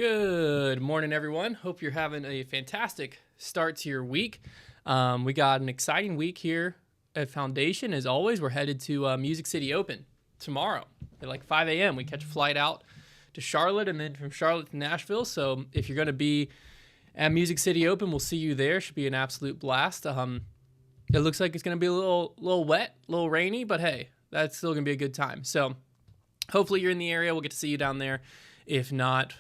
Good morning, everyone. Hope you're having a fantastic start to your week. We got an exciting week here at Foundation. As always, we're headed to Music City Open tomorrow at like 5 a.m. We catch a flight out to Charlotte and then from Charlotte to Nashville. So if you're going to be at Music City Open, we'll see you there. Should be an absolute blast. It looks like it's going to be a little wet, a little rainy, but hey, that's still going to be a good time. So hopefully you're in the area. We'll get to see you down there. If not,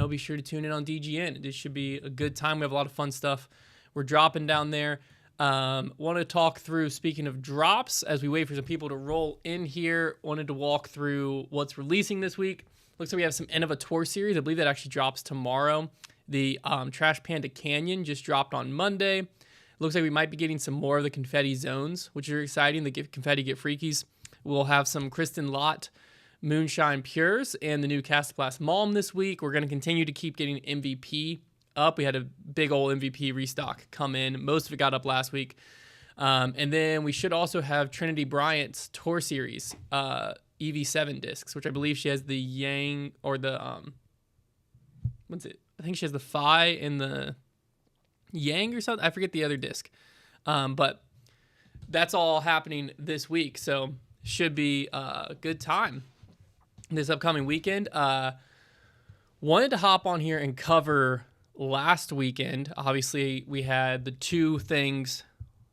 be sure to tune in on DGN. This should be a good time. We have a lot of fun stuff we're dropping down there. Want to talk through, speaking of drops, as we wait for some people to roll in here, wanted to walk through what's releasing this week. Looks like we have some End of a Tour series. I believe that actually drops tomorrow. The Trash Panda Canyon just dropped on Monday. Looks like we might be getting some more of the Confetti Zones, which are exciting. The Confetti Get Freakies. We'll have some Kristen Lott Moonshine Pures and the new Castablast Malm this week. We're going to continue to keep getting MVP up. We had a big old MVP restock come in. Most of it got up last week. And then we should also have Trinity Bryant's Tour Series EV7 discs, which I believe she has the Yang or the, what's it? I think she has the Phi and the Yang or something. I forget the other disc. But that's all happening this week. So should be a good time this upcoming weekend. Wanted to hop on here and cover last weekend. Obviously, we had the two things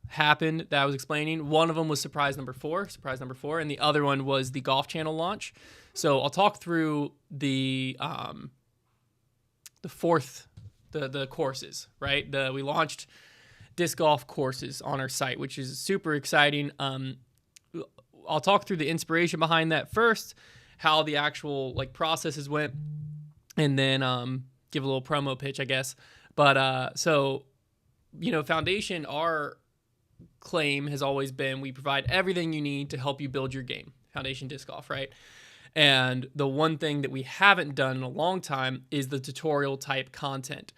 happen that I was explaining. One of them was surprise number four, and the other one was the Golf Channel launch. So I'll talk through the fourth, the courses, right? We launched disc golf courses on our site, which is super exciting. I'll talk through the inspiration behind that first, how the actual processes went, and then give a little promo pitch, I guess. But so Foundation, our claim has always been we provide everything you need to help you build your game. Foundation Disc Golf, right? And the one thing that we haven't done in a long time is the tutorial type content.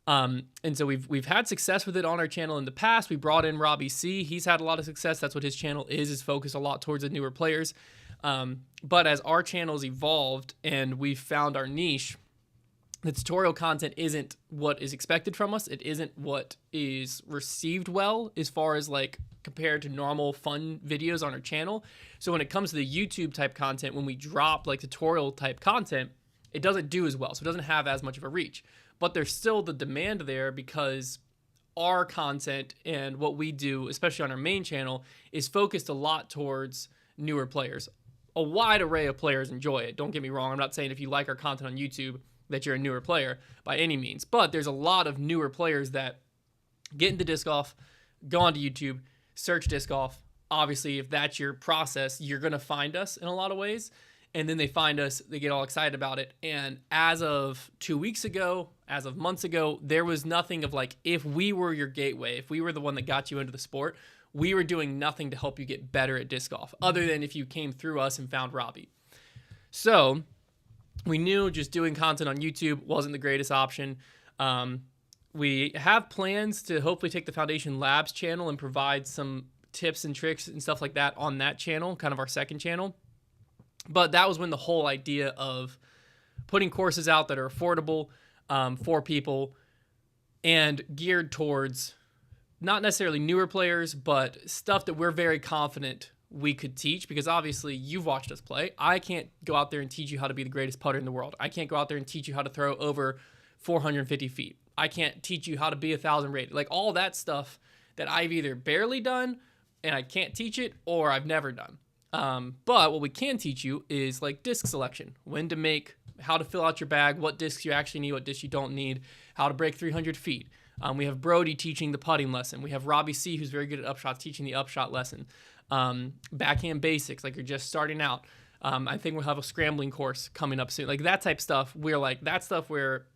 And so we've had success with it on our channel in the past. We brought in Robbie C. He's had a lot of success. That's what his channel is focused a lot towards the newer players. But as our channel's evolved and we've found our niche, the tutorial content isn't what is expected from us. It isn't what is received well as far as compared to normal fun videos on our channel. So when it comes to the YouTube type content, when we drop tutorial type content, it doesn't do as well. So it doesn't have as much of a reach. But there's still the demand there because our content and what we do, especially on our main channel, is focused a lot towards newer players. A wide array of players enjoy it. Don't get me wrong. I'm not saying if you like our content on YouTube that you're a newer player by any means. But there's a lot of newer players that get into disc golf, go onto YouTube, search disc golf. Obviously, if that's your process, you're going to find us in a lot of ways. And then they find us, they get all excited about it. And as of 2 weeks ago, as of months ago, there was nothing of if we were your gateway, if we were the one that got you into the sport, we were doing nothing to help you get better at disc golf, other than if you came through us and found Robbie. So we knew just doing content on YouTube wasn't the greatest option. We have plans to hopefully take the Foundation Labs channel and provide some tips and tricks and stuff like that on that channel, kind of our second channel. But that was when the whole idea of putting courses out that are affordable for people and geared towards not necessarily newer players, but stuff that we're very confident we could teach, because obviously you've watched us play. I can't go out there and teach you how to be the greatest putter in the world. I can't go out there and teach you how to throw over 450 feet. I can't teach you how to be 1,000 rated. All that stuff that I've either barely done and I can't teach it, or I've never done. But what we can teach you is disc selection, when to make, how to fill out your bag, what discs you actually need, what discs you don't need, how to break 300 feet. We have Brody teaching the putting lesson. We have Robbie C, who's very good at upshots, teaching the upshot lesson. Backhand basics, you're just starting out. I think we'll have a scrambling course coming up soon. That type stuff, we're that stuff where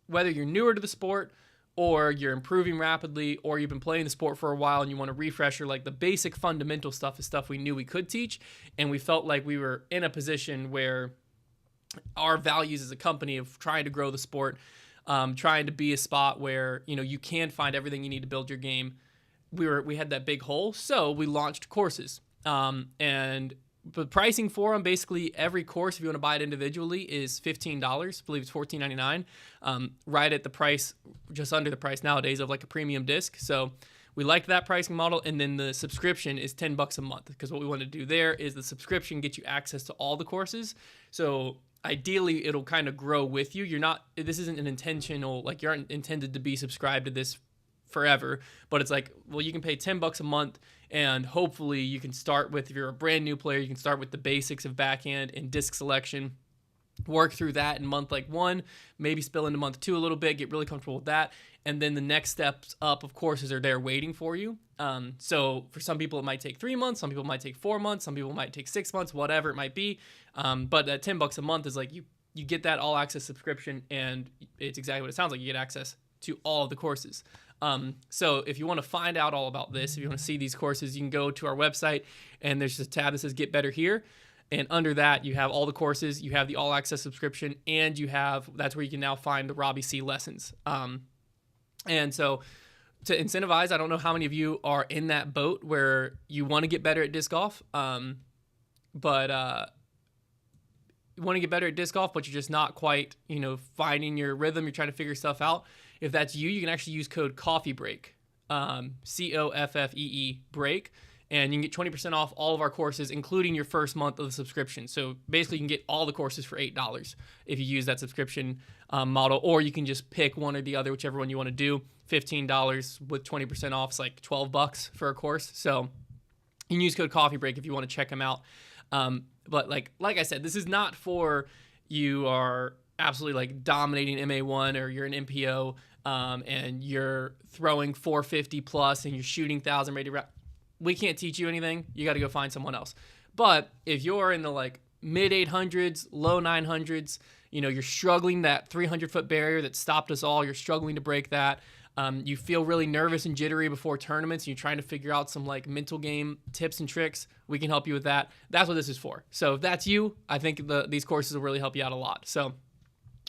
whether you're newer to the sport or you're improving rapidly, or you've been playing the sport for a while and you want a refresher, the basic fundamental stuff is stuff we knew we could teach. And we felt like we were in a position where our values as a company of trying to grow the sport, trying to be a spot where, you can find everything you need to build your game. We had that big hole. So we launched courses. And the pricing for them, basically every course, if you want to buy it individually, is $15. I believe it's $14.99. Right at the price, just under the price nowadays of like a premium disc. So we like that pricing model. And then the subscription is $10 a month, because what we want to do there is the subscription gets you access to all the courses. So ideally it'll kind of grow with you. This isn't an intentional, like you aren't intended to be subscribed to this forever, but it's like, well, you can pay $10 a month, and hopefully you can start with, if you're a brand new player, you can start with the basics of backhand and disc selection, work through that in month like 1, maybe spill into month 2 a little bit, get really comfortable with that. And then the next steps up of courses are there waiting for you. So for some people it might take 3 months, some people it might take 4 months, some people it might take 6 months, whatever it might be. But at $10 a month is like, you get that all access subscription, and it's exactly what it sounds like. You get access to all of the courses. So if you want to find out all about this, if you want to see these courses, you can go to our website, and there's a tab that says Get Better Here. And under that, you have all the courses, you have the all access subscription, and that's where you can now find the Robbie C lessons. And so to incentivize, I don't know how many of you are in that boat where you want to get better at disc golf, but you want to get better at disc golf, but you're just not quite, finding your rhythm. You're trying to figure stuff out. If that's you, you can actually use code COFFEEBREAK, COFFEE break, and you can get 20% off all of our courses, including your first month of the subscription. So basically, you can get all the courses for $8 if you use that subscription model, or you can just pick one or the other, whichever one you want to do. $15 with 20% off is like $12 for a course. So you can use code COFFEEBREAK if you want to check them out. But like I said, this is not for you are absolutely like dominating MA1, or you're an MPO and you're throwing 450 plus and you're shooting 1,000 rated rounds. We can't teach you anything. You got to go find someone else. But if you're in the like mid 800s, low 900s, you're struggling that 300-foot barrier that stopped us all. You're struggling to break that. You feel really nervous and jittery before tournaments, and you're trying to figure out some like mental game tips and tricks. We can help you with that. That's what this is for. So if that's you, I think these courses will really help you out a lot. So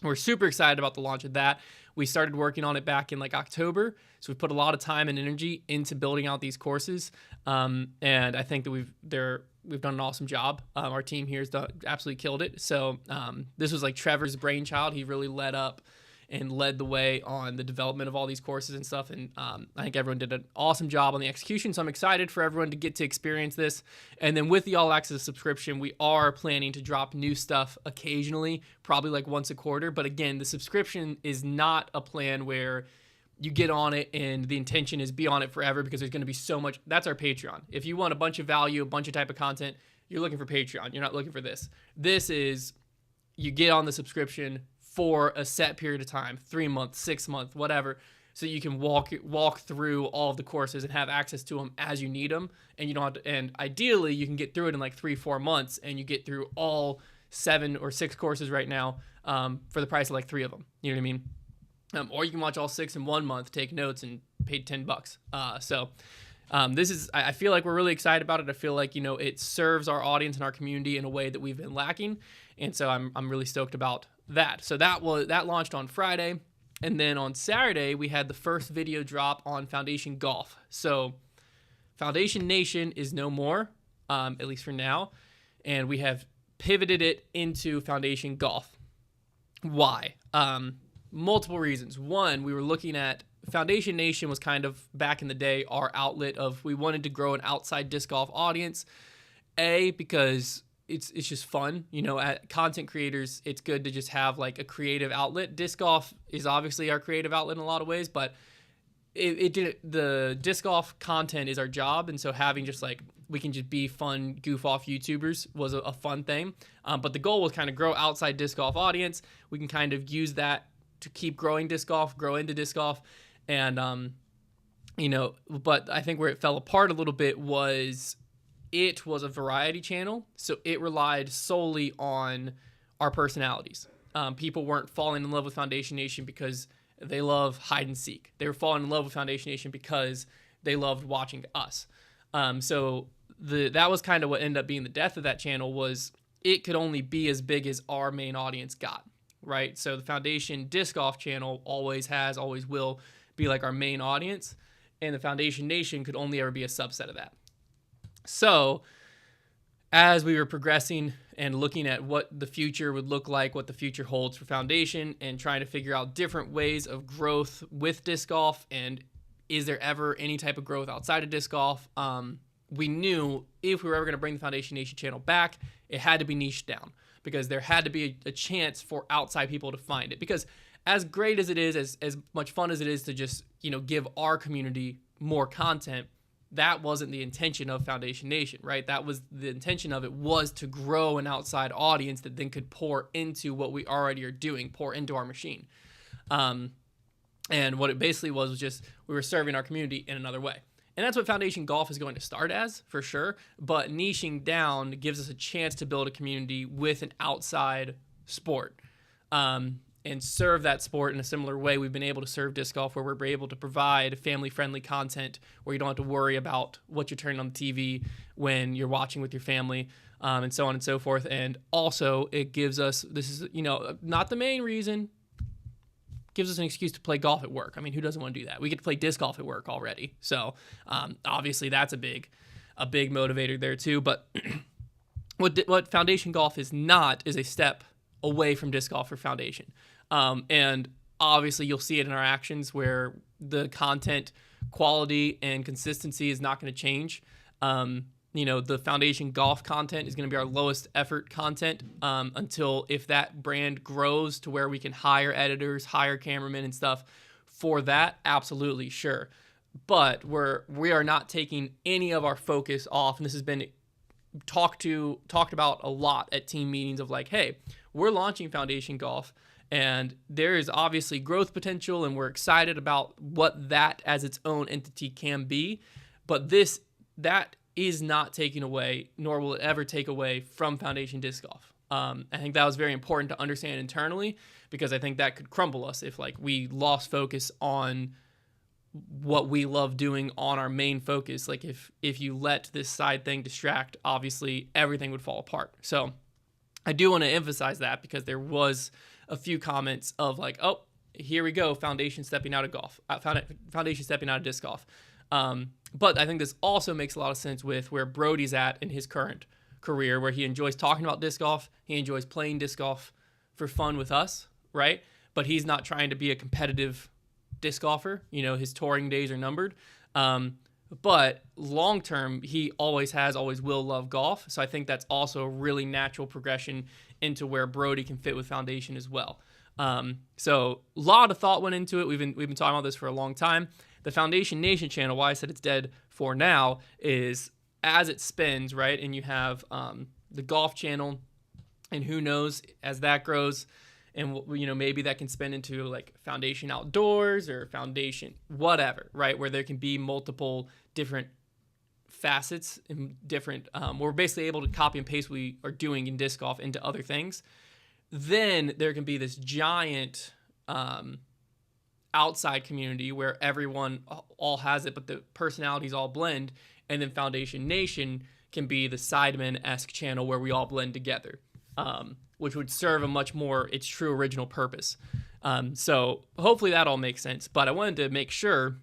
we're super excited about the launch of that. We started working on it back in like October. So we put a lot of time and energy into building out these courses. And I think that we've done an awesome job. Our team here has absolutely killed it. So this was like Trevor's brainchild. He really led the way on the development of all these courses and stuff. And I think everyone did an awesome job on the execution. So I'm excited for everyone to get to experience this. And then with the all access subscription, we are planning to drop new stuff occasionally, probably like once a quarter. But again, the subscription is not a plan where you get on it and the intention is be on it forever, because there's going to be so much. That's our Patreon. If you want a bunch of value, a bunch of type of content, you're looking for Patreon. You're not looking for this. This is, you get on the subscription for a set period of time, 3 months, 6 months, whatever, so you can walk through all of the courses and have access to them as you need them. And you don't have to, and ideally you can get through it in like 3-4 months, and you get through all 7 or 6 courses right now for the price of like 3 of them. You know what I mean? Or you can watch all 6 in 1 month, take notes, and pay $10. So this is, I feel like we're really excited about it. I feel like, it serves our audience and our community in a way that we've been lacking. And so I'm really stoked about that. So that launched on Friday. And then on Saturday, we had the first video drop on Foundation Golf. So Foundation Nation is no more, at least for now. And we have pivoted it into Foundation Golf. Why? Multiple reasons. One, we were looking at Foundation Nation was kind of back in the day our outlet of, we wanted to grow an outside disc golf audience. Because it's just fun, at content creators, it's good to just have like a creative outlet. Disc golf is obviously our creative outlet in a lot of ways, but the disc golf content is our job. And so having just like, we can just be fun, goof off YouTubers was a fun thing. But the goal was kind of grow outside disc golf audience. We can kind of use that to keep growing disc golf, grow into disc golf. And, but I think where it fell apart a little bit was it was a variety channel. So it relied solely on our personalities. People weren't falling in love with Foundation Nation because they love hide and seek. They were falling in love with Foundation Nation because they loved watching us. So that was kind of what ended up being the death of that channel, was it could only be as big as our main audience got, right? So the Foundation Disc Golf channel always will be like our main audience, and the Foundation Nation could only ever be a subset of that. So as we were progressing and looking at what the future would look like, what the future holds for Foundation, and trying to figure out different ways of growth with disc golf, and is there ever any type of growth outside of disc golf, we knew if we were ever going to bring the Foundation Nation channel back, it had to be niched down, because there had to be a chance for outside people to find it. Because as great as it is, as much fun as it is to just, give our community more content, that wasn't the intention of Foundation Nation, right? That was the intention of it, was to grow an outside audience that then could pour into what we already are doing, pour into our machine. And what it basically was just we were serving our community in another way. And that's what Foundation Golf is going to start as, for sure. But niching down gives us a chance to build a community with an outside sport, and serve that sport in a similar way we've been able to serve disc golf, where we're able to provide family-friendly content where you don't have to worry about what you're turning on the TV when you're watching with your family, and so on and so forth. And also, it gives us, this is, not the main reason, gives us an excuse to play golf at work. I mean, who doesn't want to do that? We get to play disc golf at work already. So obviously that's a big motivator there too. But what Foundation Golf is not is a step away from disc golf for Foundation. And obviously you'll see it in our actions where the content quality and consistency is not going to change. The Foundation Golf content is going to be our lowest effort content until if that brand grows to where we can hire editors, hire cameramen and stuff for that, absolutely, sure. But we are not taking any of our focus off, and this has been talked about a lot at team meetings of like, hey, we're launching Foundation Golf, and there is obviously growth potential, and we're excited about what that as its own entity can be. But that is not taken away, nor will it ever take away from Foundation Disc Golf. I think that was very important to understand internally, because I think that could crumble us if we lost focus on what we love doing on our main focus. Like if you let this side thing distract, obviously everything would fall apart. So I do want to emphasize that, because there was a few comments of like, oh, here we go, Foundation stepping out of golf, Foundation stepping out of disc golf. But I think this also makes a lot of sense with where Brody's at in his current career, where he enjoys talking about disc golf. He enjoys playing disc golf for fun with us, right? But he's not trying to be a competitive disc golfer. His touring days are numbered. But long term, he always will love golf. So I think that's also a really natural progression into where Brody can fit with Foundation as well. So a lot of thought went into it. We've been talking about this for a long time. The Foundation Nation channel, why I said it's dead for now, is as it spins, right? And you have the golf channel, and who knows, as that grows, and maybe that can spin into like Foundation Outdoors or Foundation whatever, right? Where there can be multiple different facets and different, we're basically able to copy and paste what we are doing in disc golf into other things. Then there can be this giant outside community where everyone all has it, but the personalities all blend. And then Foundation Nation can be the Sidemen-esque channel where we all blend together, which would serve a much more its true original purpose. So hopefully that all makes sense. But I wanted to make sure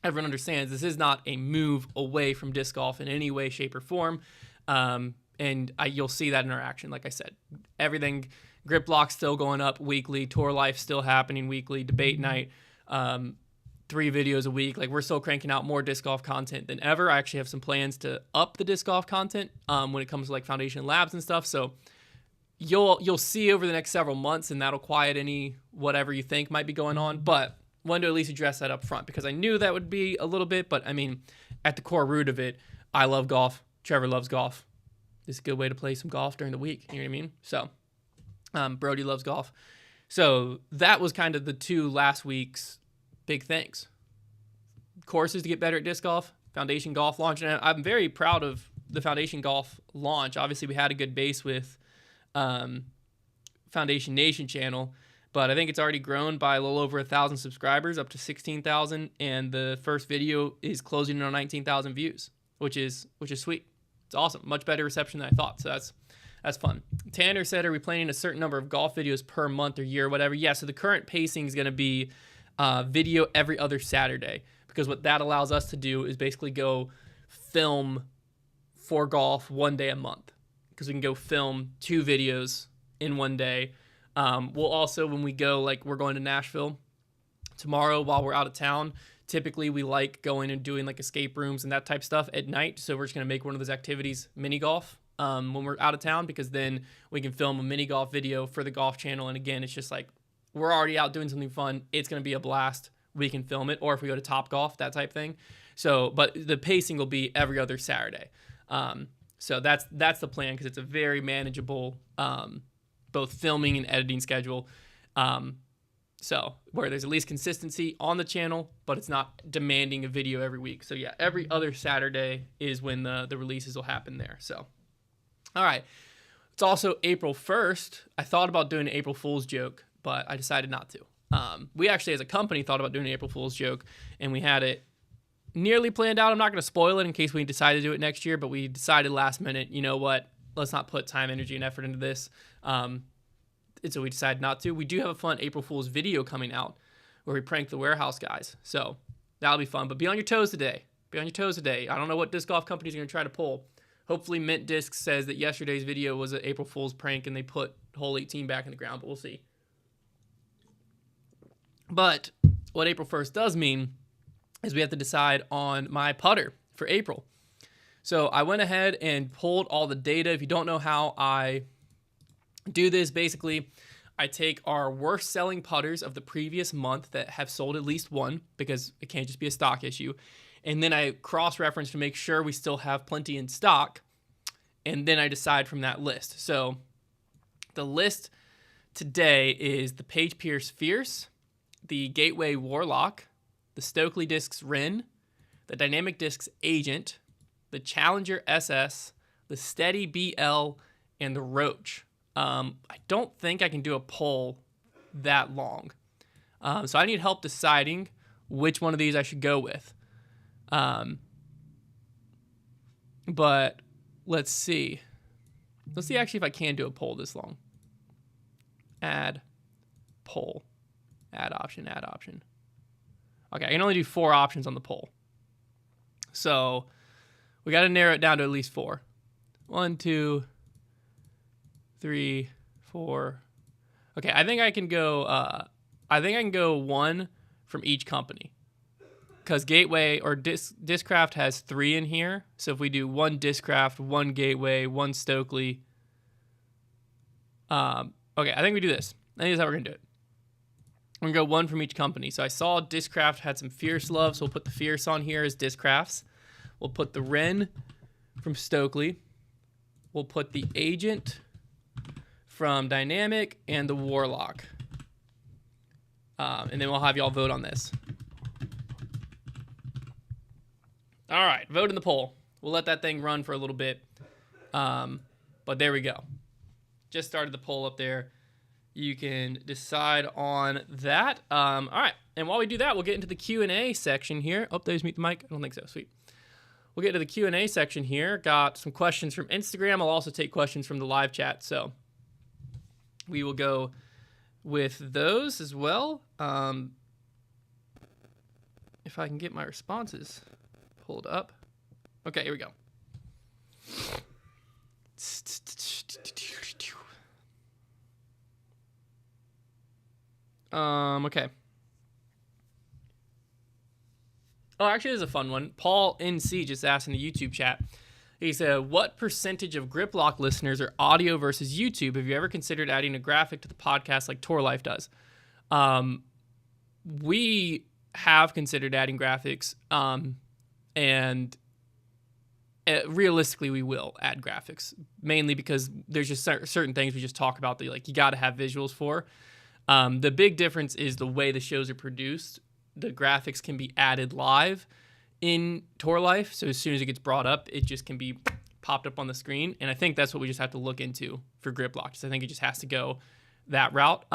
everyone understands this is not a move away from disc golf in any way, shape, or form. And you'll see that in our action. Like I said, everything, grip block still going up weekly, tour life still happening weekly, debate night, 3 videos a week. Like, we're still cranking out more disc golf content than ever. I actually have some plans to up the disc golf content when it comes to like Foundation Labs and stuff. So you'll see over the next several months, and that'll quiet any whatever you think might be going on. But wanted to at least address that up front, because I knew that would be a little bit, but I mean, at the core root of it, I love golf. Trevor loves golf. It's a good way to play some golf during the week. You know what I mean? So Brody loves golf. So that was kind of the 2 last week's big things. Courses to get better at disc golf, Foundation Golf launch. And I'm very proud of the Foundation Golf launch. Obviously, we had a good base with Foundation Nation channel, but I think it's already grown by a little over 1,000 subscribers, up to 16,000, and the first video is closing in on 19,000 views, which is sweet. It's awesome. Much better reception than I thought. So that's fun. Tanner said, are we planning a certain number of golf videos per month or year or whatever? Yeah, so the current pacing is going to be video every other Saturday, because what that allows us to do is basically go film for golf 1 day a month because we can go film 2 videos in 1 day. We'll also, when we go, like we're going to Nashville tomorrow while we're out of town, typically we like going and doing like escape rooms and that type of stuff at night. So we're just going to make one of those activities mini golf when we're out of town, because then we can film a mini golf video for the golf channel. And again, it's just like we're already out doing something fun. It's going to be a blast. We can film it. Or if we go to Top Golf, that type thing. So, but the pacing will be every other Saturday. So that's the plan, because it's a very manageable both filming and editing schedule. So where there's at least consistency on the channel, but it's not demanding a video every week. So yeah, every other Saturday is when the releases will happen there. So, all right. It's also April 1st. I thought about doing an April Fool's joke, but I decided not to. We actually, as a company, thought about doing an April Fool's joke, and we had it nearly planned out. I'm not going to spoil it in case we decide to do it next year, but we decided last minute, you know what, let's not put time, energy, and effort into this. And so we decided not to. We do have a fun April Fool's video coming out where we prank the warehouse guys. So that'll be fun. But be on your toes today. Be on your toes today. I don't know what disc golf companies are going to try to pull. Hopefully Mint Discs says that yesterday's video was an April Fool's prank and they put hole 18 back in the ground, but we'll see. But what April 1st does mean is we have to decide on my putter for April. So I went ahead and pulled all the data. If you don't know how I do this, basically, I take our worst selling putters of the previous month that have sold at least one, because it can't just be a stock issue. And then I cross-reference to make sure we still have plenty in stock. And then I decide from that list. So the list today is the Paige Pierce Fierce, the Gateway Warlock, the Stokely Discs Ren, the Dynamic Discs Agent, the Challenger SS, the Steady BL, and the Roach. I don't think I can do a poll that long. So I need help deciding which one of these I should go with. But let's see. Let's see actually if I can do a poll this long. Add poll. Add option, add option. Okay, I can only do 4 options on the poll. So we got to narrow it down to at least 4. 1, 2, 3, 4. Okay, I think I can go. I think I can go 1 from each company, because Gateway or Discraft has 3 in here. So if we do 1 Discraft, 1 Gateway, 1 Stokely. Okay, I think we do this. I think that's how we're gonna do it. We're going to go 1 from each company. So I saw Discraft had some Fierce love, so we'll put the Fierce on here as Discrafts. We'll put the Ren from Stokely. We'll put the Agent from Dynamic and the Warlock. And then we'll have y'all vote on this. All right, vote in the poll. We'll let that thing run for a little bit. But there we go. Just started the poll up there. You can decide on that. All right. And while we do that, we'll get into the Q&A section here. Oh, there's Meet the Mic. I don't think so. Sweet. We'll get to the Q&A section here. Got some questions from Instagram. I'll also take questions from the live chat. So we will go with those as well. If I can get my responses pulled up. Okay, here we go. Okay. Oh, actually, this is a fun one. Paul NC just asked in the YouTube chat. He said, what percentage of Grip Lock listeners are audio versus YouTube? Have you ever considered adding a graphic to the podcast like Tour Life does? We have considered adding graphics, and realistically, we will add graphics, mainly because there's just certain things we just talk about that you got to have visuals for. The big difference is the way the shows are produced. The graphics can be added live in Tour Life, so as soon as it gets brought up, it just can be popped up on the screen, and I think that's what we just have to look into for Grip Locked. I think it just has to go that route.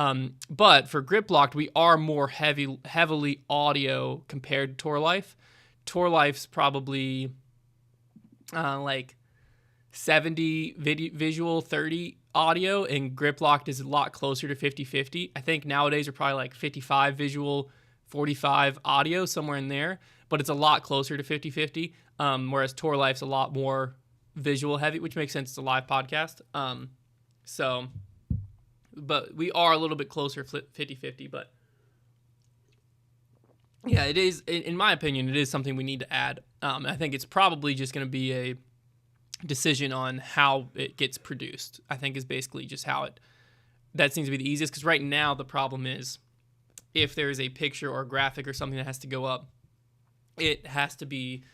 But for Grip Locked, we are more heavily audio compared to Tour Life. Tour Life's probably like 70 visual, 30 audio, and Grip Locked is a lot closer to 50-50. I think nowadays are probably like 55 visual, 45 audio, somewhere in there, but it's a lot closer to 50-50. Whereas Tour Life's a lot more visual heavy, which makes sense. It's a live podcast. So, but we are a little bit closer 50-50, but yeah, it is, in my opinion, it is something we need to add. I think it's probably just going to be a decision on how it gets produced. I think is basically just that seems to be the easiest, because right now the problem is if there is a picture or a graphic or something that has to go up, it has to be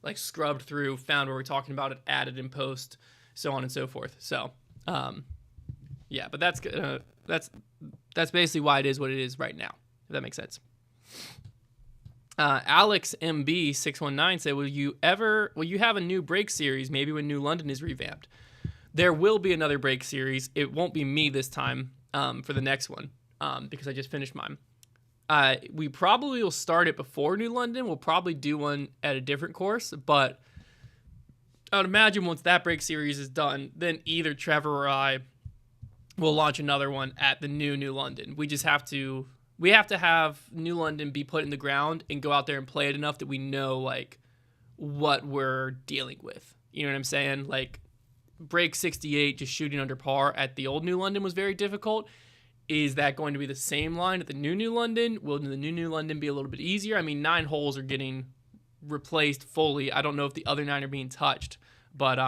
like scrubbed through, found where we're talking about it, added in post, so on and so forth. So, yeah, but that's basically why it is what it is right now, if that makes sense. Alex MB 619 said, will you have a new break series maybe when New London is revamped? There will be another break series. It won't be me this time for the next one because I just finished mine. We probably will start it before New London. We'll probably do one at a different course, but I would imagine once that break series is done, then either Trevor or I will launch another one at the New London. We have to have New London be put in the ground and go out there and play it enough that we know like what we're dealing with. You know what I'm saying? Like break 68, just shooting under par at the old New London was very difficult. Is that going to be the same line at the New London? Will the New London be a little bit easier? I mean, 9 holes are getting replaced fully. I don't know if the other 9 are being touched, but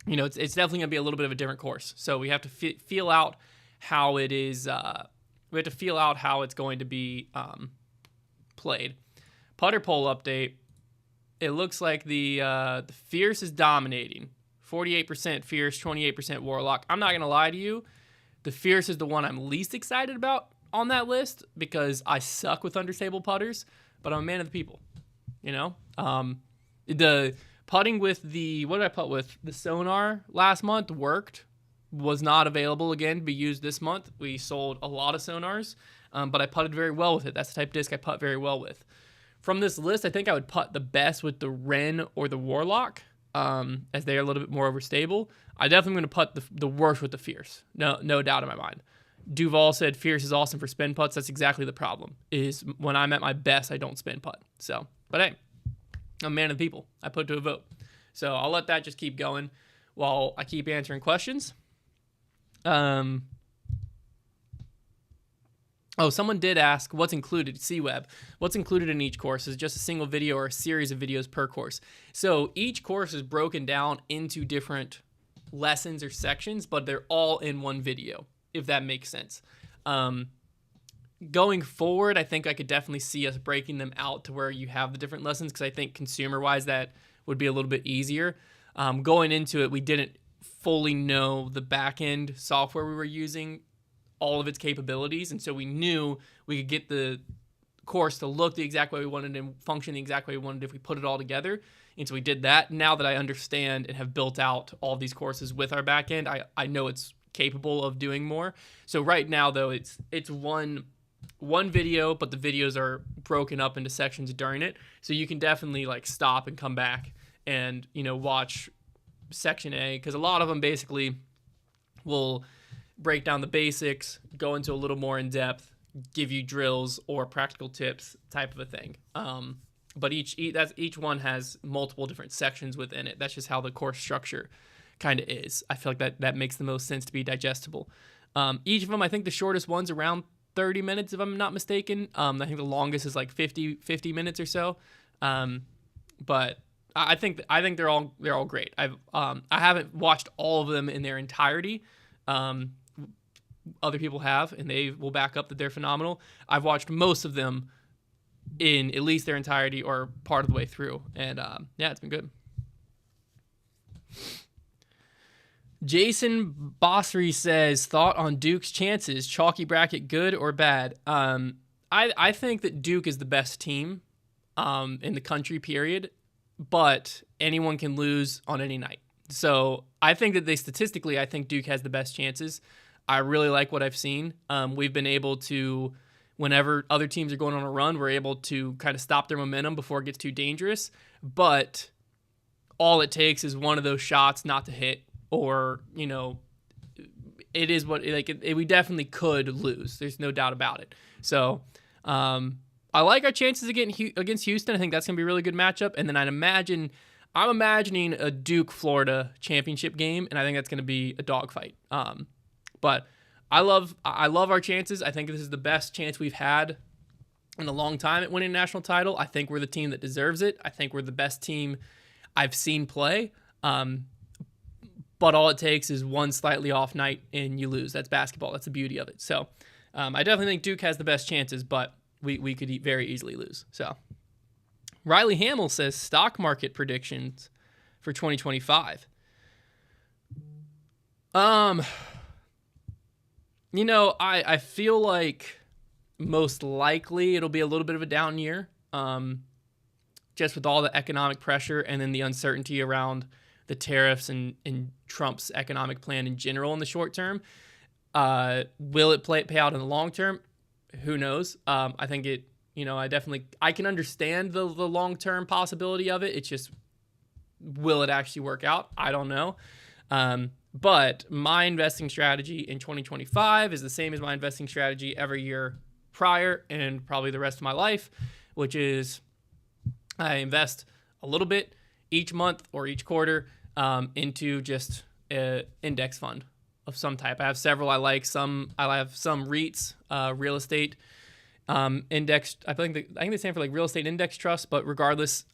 it's definitely going to be a little bit of a different course. So we have to feel out how it is. We have to feel out how it's going to be played. Putter poll update. It looks like the Fierce is dominating. 48% Fierce, 28% Warlock. I'm not going to lie to you. The Fierce is the one I'm least excited about on that list because I suck with understable putters, but I'm a man of the people. The putting with what did I putt with? The Sonar last month worked. Was not available again to be used this month. We sold a lot of Sonars, but I putted very well with it. That's the type of disc I putt very well with. From this list, I think I would putt the best with the Ren or the Warlock, as they are a little bit more overstable. I definitely going to putt the worst with the Fierce. No doubt in my mind. Duval said Fierce is awesome for spin putts. That's exactly the problem. Is when I'm at my best, I don't spin putt. So, but hey, I'm a man of the people. I put it to a vote. So I'll let that just keep going while I keep answering questions. Someone did ask what's included. C-Web, what's included in each course? Is it just a single video or a series of videos per course? So each course is broken down into different lessons or sections, but they're all in one video, if that makes sense. Going forward, I think I could definitely see us breaking them out to where you have the different lessons, because I think consumer-wise that would be a little bit easier. Going into it, we didn't fully know the back-end software we were using, all of its capabilities, and so we knew we could get the course to look the exact way we wanted and function the exact way we wanted if we put it all together. And so we did that. Now that I understand and have built out all these courses with our back-end, I know it's capable of doing more. So right now, though, it's one video, but the videos are broken up into sections during it, so you can definitely like stop and come back and watch section A, because a lot of them basically will break down the basics, go into a little more in depth, give you drills or practical tips type of a thing. But each one has multiple different sections within it. That's just how the course structure kind of is. I feel like that makes the most sense to be digestible. Each of them, I think the shortest one's around 30 minutes, if I'm not mistaken. I think the longest is like 50 minutes or so. But I think they're all great. I haven't watched all of them in their entirety. Other people have, and they will back up that they're phenomenal. I've watched most of them in at least their entirety or part of the way through, and it's been good. Jason Bossery says, thought on Duke's chances, chalky bracket, good or bad? I think that Duke is the best team in the country, period, but anyone can lose on any night. So I think that I think Duke has the best chances. I really like what I've seen. We've been able to, whenever other teams are going on a run, we're able to kind of stop their momentum before it gets too dangerous. But all it takes is one of those shots not to hit, or, it is what, we definitely could lose. There's no doubt about it. So I like our chances against Houston. I think that's going to be a really good matchup. And then I'd imagine I'm imagining a Duke Florida championship game, and I think that's going to be a dogfight. But I love our chances. I think this is the best chance we've had in a long time at winning a national title. I think we're the team that deserves it. I think we're the best team I've seen play. But all it takes is one slightly off night and you lose. That's basketball. That's the beauty of it. So I definitely think Duke has the best chances, but we could very easily lose. So Riley Hamill says stock market predictions for 2025. I feel like most likely it'll be a little bit of a down year, just with all the economic pressure and then the uncertainty around the tariffs and Trump's economic plan in general in the short term. Will it pay out in the long term? Who knows? I think it, I can understand the long-term possibility of it. It's just, will it actually work out? I don't know. But my investing strategy in 2025 is the same as my investing strategy every year prior and probably the rest of my life, which is I invest a little bit each month or each quarter into just an index fund of some type. I have several I like. I have some REITs, real estate index. I think they stand for like real estate index trust, but regardless,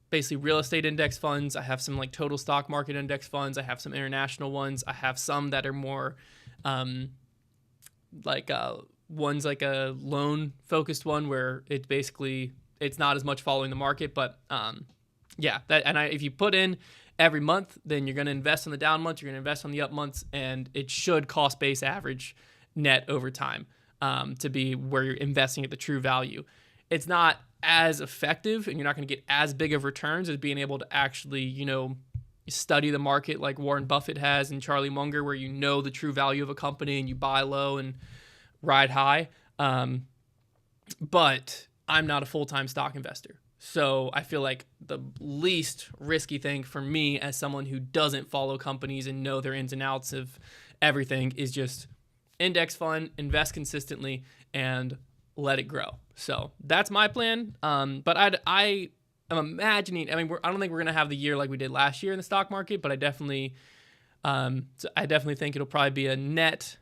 basically real estate index funds. I have some like total stock market index funds. I have some international ones. I have some that are more one's like a loan focused one where it's not as much following the market, but if you put in every month, then you're going to invest in the down months, you're going to invest on the up months, and it should cost base average net over time to be where you're investing at the true value. It's not as effective and you're not going to get as big of returns as being able to actually, study the market like Warren Buffett has and Charlie Munger, where you know the true value of a company and you buy low and ride high. But I'm not a full-time stock investor. So I feel like the least risky thing for me as someone who doesn't follow companies and know their ins and outs of everything is just index fund, invest consistently, and let it grow. So that's my plan. But I am imagining, I don't think we're going to have the year like we did last year in the stock market, but I definitely think it'll probably be a net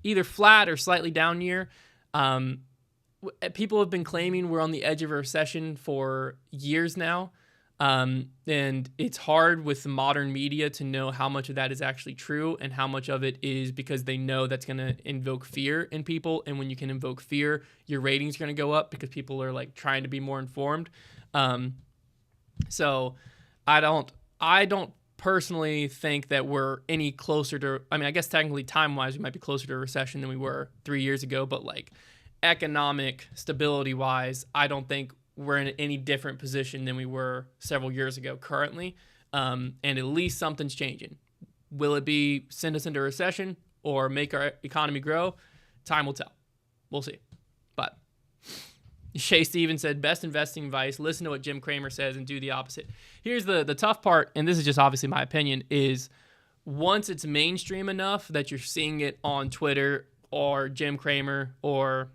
either flat or slightly down year. People have been claiming we're on the edge of a recession for years now. And it's hard with the modern media to know how much of that is actually true and how much of it is because they know that's going to invoke fear in people. And when you can invoke fear, your ratings are going to go up because people are like trying to be more informed. So I don't personally think that we're any closer to, I guess technically time-wise, we might be closer to a recession than we were 3 years ago, but like economic stability-wise, I don't think we're in any different position than we were several years ago currently. And at least something's changing. Will it be send us into a recession or make our economy grow? Time will tell. We'll see. But Shay Stevens said, best investing advice, listen to what Jim Cramer says and do the opposite. Here's the tough part, and this is just obviously my opinion, is once it's mainstream enough that you're seeing it on Twitter or Jim Cramer or,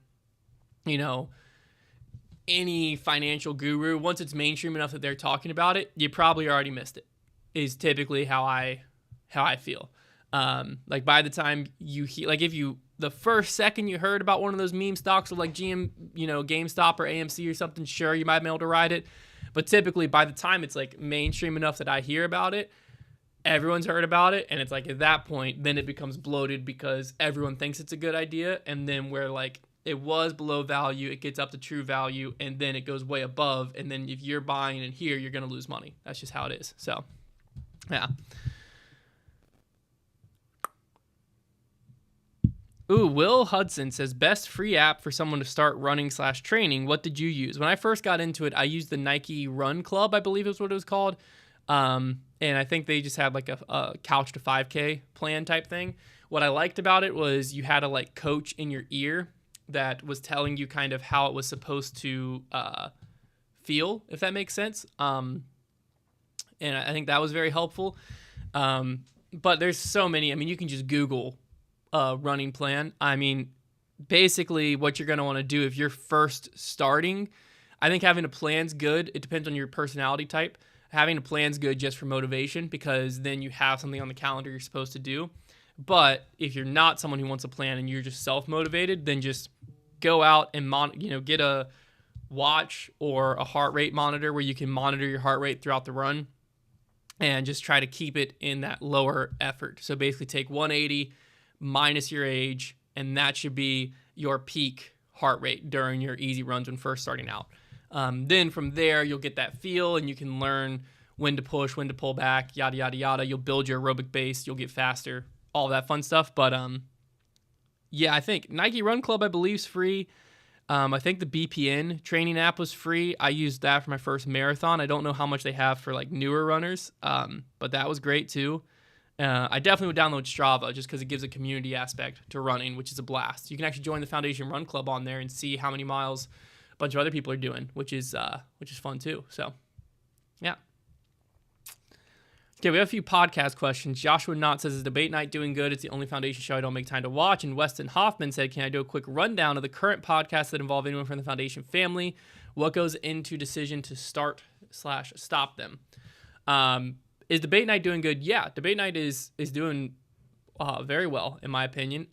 any financial guru, once it's mainstream enough that they're talking about it, you probably already missed it, is typically how I feel. Like by the time the first second you heard about one of those meme stocks of like GameStop or AMC or something, sure, you might be able to ride it. But typically by the time it's like mainstream enough that I hear about it, everyone's heard about it. And it's like at that point, then it becomes bloated because everyone thinks it's a good idea. And then where like it was below value, it gets up to true value, and then it goes way above. And then if you're buying in here, you're going to lose money. That's just how it is. So, yeah. Ooh, Will Hudson says, best free app for someone to start running/training. What did you use? When I first got into it, I used the Nike Run Club, I believe is what it was called. And I think they just had like a couch to 5K plan type thing. What I liked about it was you had a like coach in your ear that was telling you kind of how it was supposed to feel, if that makes sense. And I think that was very helpful. But there's so many. You can just Google running plan. Basically what you're going to want to do if you're first starting, I think having a plan's good. It depends on your personality type. having a plan's good just for motivation, because then you have something on the calendar you're supposed to do. But if you're not someone who wants a plan and you're just self-motivated, then just go out and get a watch or a heart rate monitor where you can monitor your heart rate throughout the run, and just try to keep it in that lower effort. So basically take 180 minus your age, and that should be your peak heart rate during your easy runs when first starting out. Then from there, you'll get that feel, and you can learn when to push, when to pull back, yada, yada, yada. You'll build your aerobic base. You'll get faster, all that fun stuff. But yeah, I think Nike Run Club, I believe, is free. I think the BPN training app was free. I used that for my first marathon. I don't know how much they have for like newer runners, but that was great too. I definitely would download Strava just because it gives a community aspect to running, which is a blast. You can actually join the Foundation Run Club on there and see how many miles a bunch of other people are doing, which is fun too. So, yeah. Okay, we have a few podcast questions. Joshua Knott says, is Debate Night doing good? It's the only Foundation show I don't make time to watch. And Weston Hoffman said, can I do a quick rundown of the current podcasts that involve anyone from the Foundation family? What goes into decision to start/stop them? Is Debate Night doing good? Yeah, Debate Night is doing very well, in my opinion.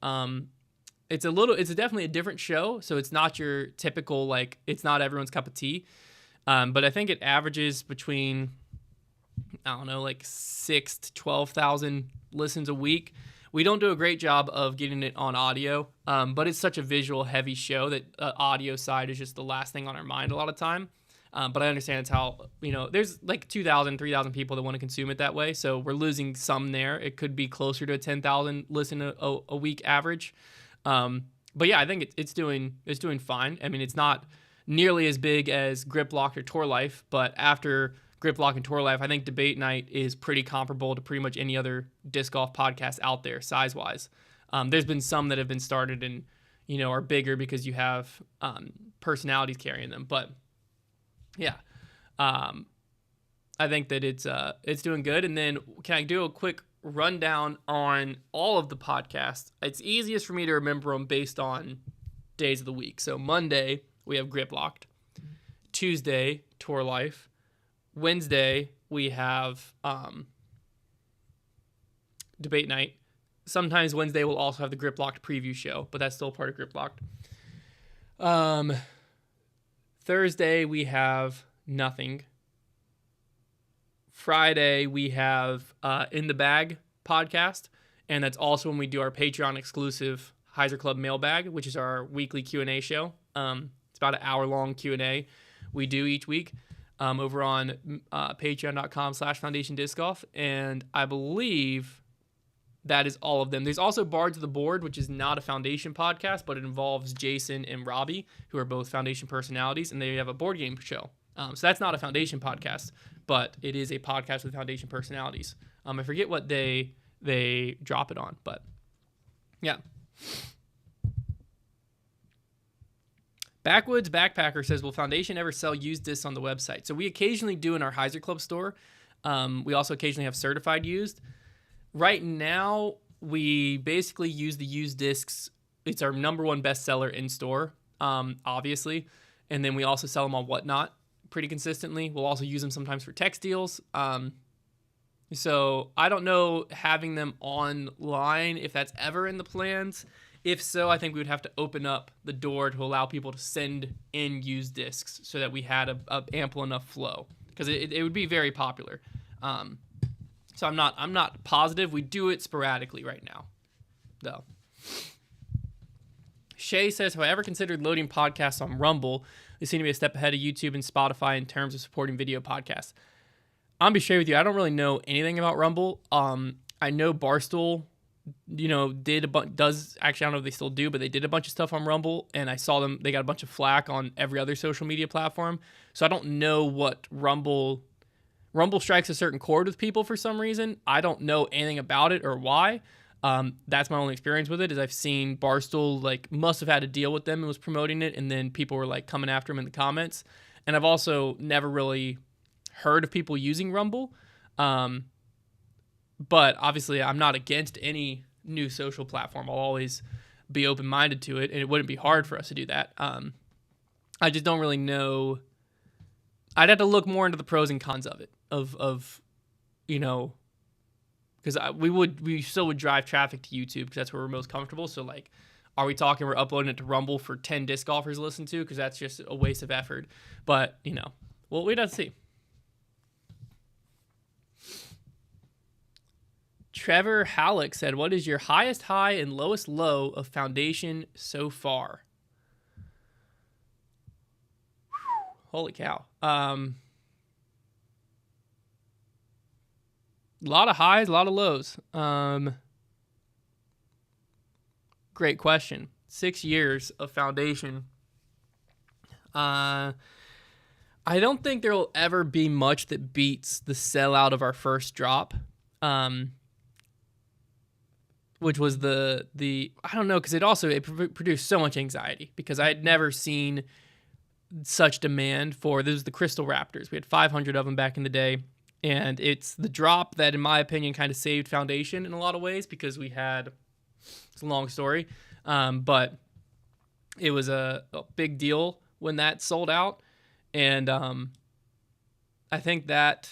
It's definitely a different show, so it's not your typical, like, it's not everyone's cup of tea. But I think it averages between, I don't know, like 6,000 to 12,000 listens a week. We don't do a great job of getting it on audio, but it's such a visual heavy show that audio side is just the last thing on our mind a lot of time. But I understand it's how, there's like 2,000, 3,000 people that want to consume it that way. So we're losing some there. It could be closer to a 10,000 listen a week average. But yeah, I think it's doing fine. I mean, it's not nearly as big as Grip Lock or Tour Life, but after Grip Lock and Tour Life, I think Debate Night is pretty comparable to pretty much any other disc golf podcast out there size-wise. There's been some that have been started and, are bigger because you have personalities carrying them. But yeah, I think that it's doing good. And then can I do a quick rundown on all of the podcasts? It's easiest for me to remember them based on days of the week. So Monday, we have Grip Locked. Tuesday, Tour Life. Wednesday, we have Debate Night. Sometimes Wednesday we'll also have the Grip Locked preview show, but that's still part of Grip Locked. Thursday, we have nothing. Friday, we have In the Bag podcast, and that's also when we do our Patreon exclusive Heiser Club mailbag, which is our weekly Q&A show. It's about an hour-long Q&A we do each week. Over on patreon.com/Foundation Disc Golf. And I believe that is all of them. There's also Bards of the Board, which is not a Foundation podcast, but it involves Jason and Robbie, who are both Foundation personalities, and they have a board game show. So that's not a Foundation podcast, but it is a podcast with Foundation personalities. I forget what they drop it on, but yeah. Backwoods Backpacker says, will Foundation ever sell used discs on the website? So we occasionally do in our Heiser Club store. We also occasionally have certified used. Right now, we basically use the used discs. It's our number one bestseller in store, obviously. And then we also sell them on Whatnot pretty consistently. We'll also use them sometimes for text deals. So I don't know having them online, if that's ever in the plans. If so, I think we would have to open up the door to allow people to send in used discs so that we had a ample enough flow, because it would be very popular. So I'm not positive. We do it sporadically right now, though. Shay says, have I ever considered loading podcasts on Rumble? They seem to be a step ahead of YouTube and Spotify in terms of supporting video podcasts. I'm gonna be straight with you. I don't really know anything about Rumble. I know Barstool, does actually, I don't know if they still do, but they did a bunch of stuff on Rumble, and I saw them. They got a bunch of flack on every other social media platform. So I don't know what Rumble strikes a certain chord with people for some reason. I don't know anything about it or why. That's my only experience with it, is I've seen Barstool must have had a deal with them and was promoting it, and then people were coming after him in the comments. And I've also never really heard of people using Rumble. But obviously, I'm not against any new social platform. I'll always be open-minded to it, and it wouldn't be hard for us to do that. I just don't really know. I'd have to look more into the pros and cons of it. of you know, because we still would drive traffic to YouTube because that's where we're most comfortable. So like, are we talking we're uploading it to Rumble for 10 disc golfers to listen to? Because that's just a waste of effort. But well, we'd have to see. Trevor Halleck said, "What is your highest high and lowest low of Foundation so far?" Holy cow. A lot of highs, a lot of lows. Great question. 6 years of Foundation. I don't think there will ever be much that beats the sellout of our first drop. Which was the I don't know, because it produced so much anxiety because I had never seen such demand for, this was the Crystal Raptors. We had 500 of them back in the day, and it's the drop that, in my opinion, kind of saved Foundation in a lot of ways because it's a long story, but it was a big deal when that sold out, and I think that,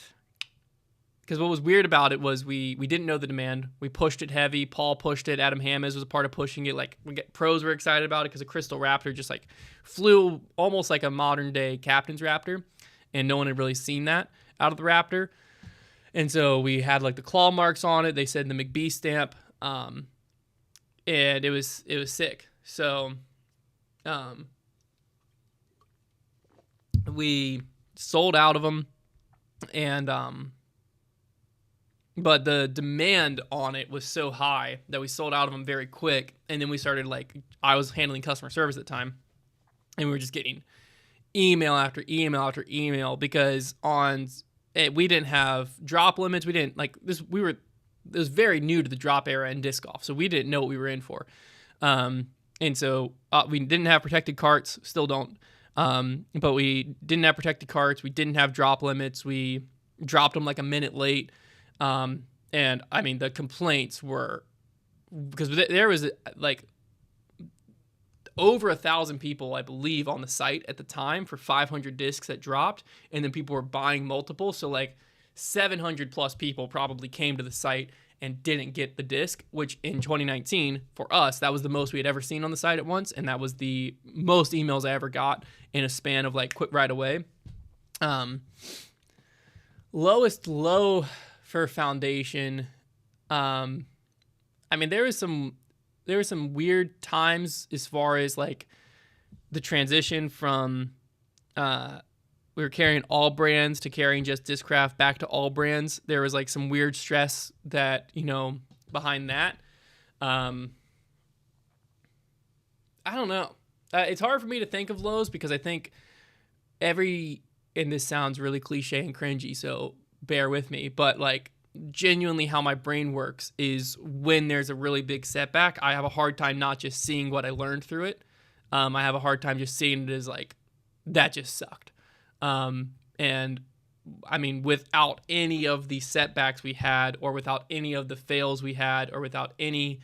because what was weird about it was we didn't know the demand. We pushed it heavy. Paul pushed it. Adam Hammes was a part of pushing it. Like, pros were excited about it because the Crystal Raptor just like flew almost like a modern day Captain's Raptor, and no one had really seen that out of the Raptor. And so we had like the claw marks on it. They said the McBee stamp, and it was sick. So, we sold out of them, and but the demand on it was so high that we sold out of them very quick. And then we started, like, I was handling customer service at the time, and we were just getting email after email after email because we didn't have drop limits. We didn't like this. It was very new to the drop era in disc golf, so we didn't know what we were in for. And so we didn't have protected carts, still don't. But we didn't have protected carts. We didn't have drop limits. We dropped them like a minute late. And I mean, the complaints were, because there was like over 1,000 people, I believe, on the site at the time for 500 discs that dropped, and then people were buying multiple. So like 700 plus people probably came to the site and didn't get the disc, which in 2019 for us, that was the most we had ever seen on the site at once. And that was the most emails I ever got in a span of like quit right away. Lowest low for Foundation. I mean, there were some weird times as far as like the transition from we were carrying all brands to carrying just Discraft back to all brands. There was like some weird stress that, behind that. I don't know. It's hard for me to think of lows because I think and this sounds really cliche and cringy, so bear with me, but like genuinely how my brain works is when there's a really big setback, I have a hard time not just seeing what I learned through it. I have a hard time just seeing it as like, that just sucked. And I mean, without any of the setbacks we had, or without any of the fails we had, or without any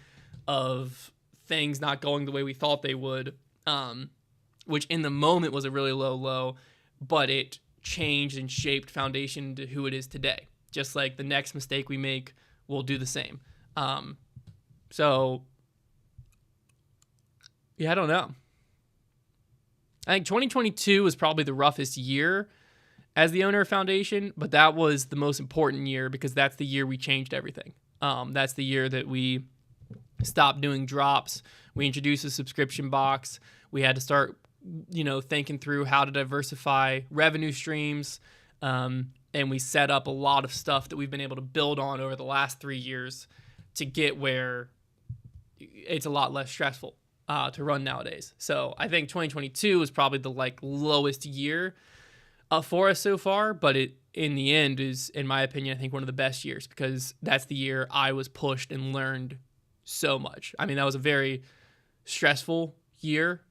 of things not going the way we thought they would, which in the moment was a really low, but it changed and shaped Foundation to who it is today. Just like the next mistake we make, we'll do the same. So, yeah, I don't know. I think 2022 was probably the roughest year as the owner of Foundation, but that was the most important year because that's the year we changed everything. That's the year that we stopped doing drops. We introduced a subscription box. We had to start thinking through how to diversify revenue streams. And we set up a lot of stuff that we've been able to build on over the last 3 years to get where it's a lot less stressful to run nowadays. So I think 2022 is probably the like lowest year for us so far, but it in the end is, in my opinion, I think one of the best years because that's the year I was pushed and learned so much. I mean, that was a very stressful year.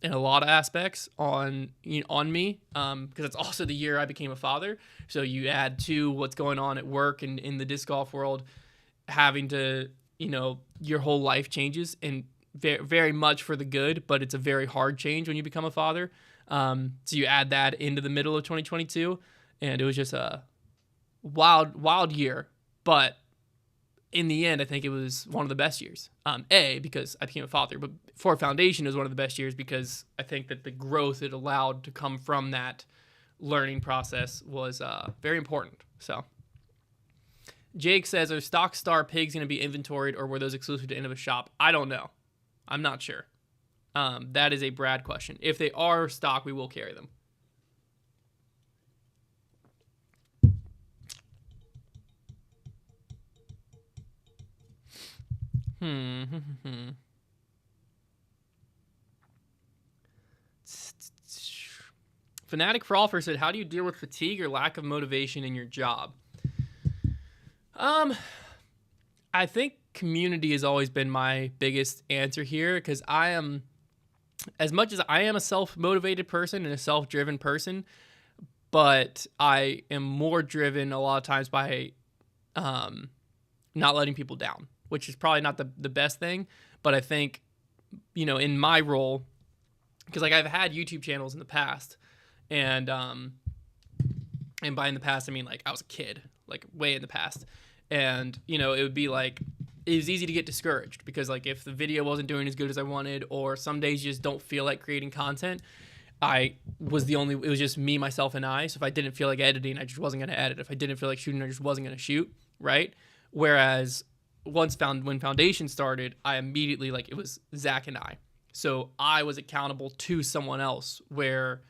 In a lot of aspects on me, because it's also the year I became a father. So you add to what's going on at work and in the disc golf world, having to, your whole life changes and very, very much for the good, but it's a very hard change when you become a father. So you add that into the middle of 2022, And it was just a wild year. But in the end, I think it was one of the best years. Because I became a father, but Ford Foundation was one of the best years because I think that the growth it allowed to come from that learning process was very important. So Jake says, are stock star pigs going to be inventoried, or were those exclusive to Innova Shop? I don't know. I'm not sure. That is a Brad question. If they are stock, we will carry them. Fanatic Frolfer said, how do you deal with fatigue or lack of motivation in your job? I think community has always been my biggest answer here, because as much as I am a self-motivated person and a self-driven person, but I am more driven a lot of times by not letting people down, which is probably not the best thing. But I think, in my role, because like I've had YouTube channels in the past, and by in the past I mean like I was a kid, like way in the past, and it would be like it was easy to get discouraged because like if the video wasn't doing as good as I wanted, or some days you just don't feel like creating content. It was just me, myself, and I. So if I didn't feel like editing, I just wasn't going to edit. If I didn't feel like shooting, I just wasn't going to shoot, right? Whereas when Foundation started, I immediately, like, it was Zach and I. So I was accountable to someone else, where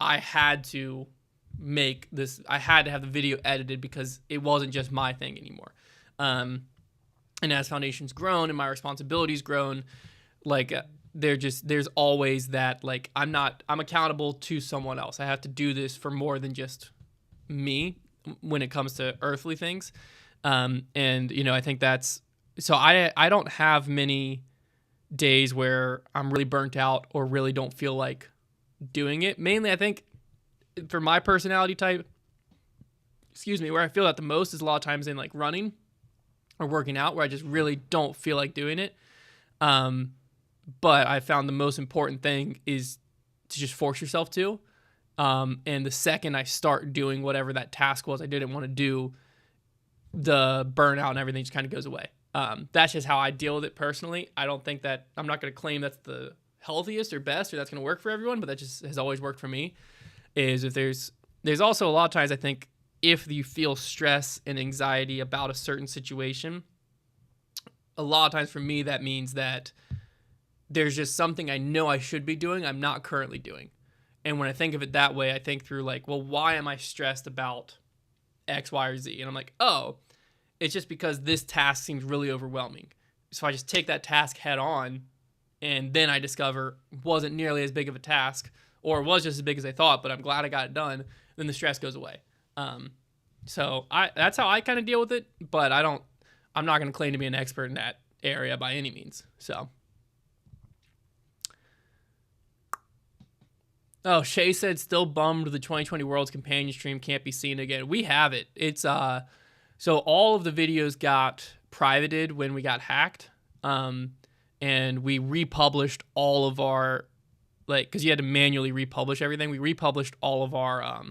I had to I had to have the video edited because it wasn't just my thing anymore. And as Foundation's grown and my responsibilities grown, like, there's always that, like, I'm accountable to someone else. I have to do this for more than just me when it comes to earthly things. And, I think so I don't have many days where I'm really burnt out or really don't feel like doing it. Mainly, I think for my personality type, where I feel that the most is a lot of times in like running or working out, where I just really don't feel like doing it. But I found the most important thing is to just force yourself to. And the second I start doing whatever that task was I didn't want to do, the burnout and everything just kind of goes away. That's just how I deal with it personally. I don't think that I'm not going to claim that's the healthiest or best or that's going to work for everyone, but that just has always worked for me. Is if there's also a lot of times I think if you feel stress and anxiety about a certain situation, a lot of times for me that means that there's just something I know I should be doing I'm not currently doing. And when I think of it that way, I think through like, well, why am I stressed about X, Y, or Z? And I'm like, oh, it's just because this task seems really overwhelming. So I just take that task head on, and then I discover it wasn't nearly as big of a task, or it was just as big as I thought, but I'm glad I got it done. Then the stress goes away. So that's how I kind of deal with it, but I'm not going to claim to be an expert in that area by any means. So. Oh, Shay said, still bummed the 2020 Worlds Companion stream can't be seen again. We have it. It's so all of the videos got privated when we got hacked, and we republished all of our, like, because you had to manually republish everything. We republished all of our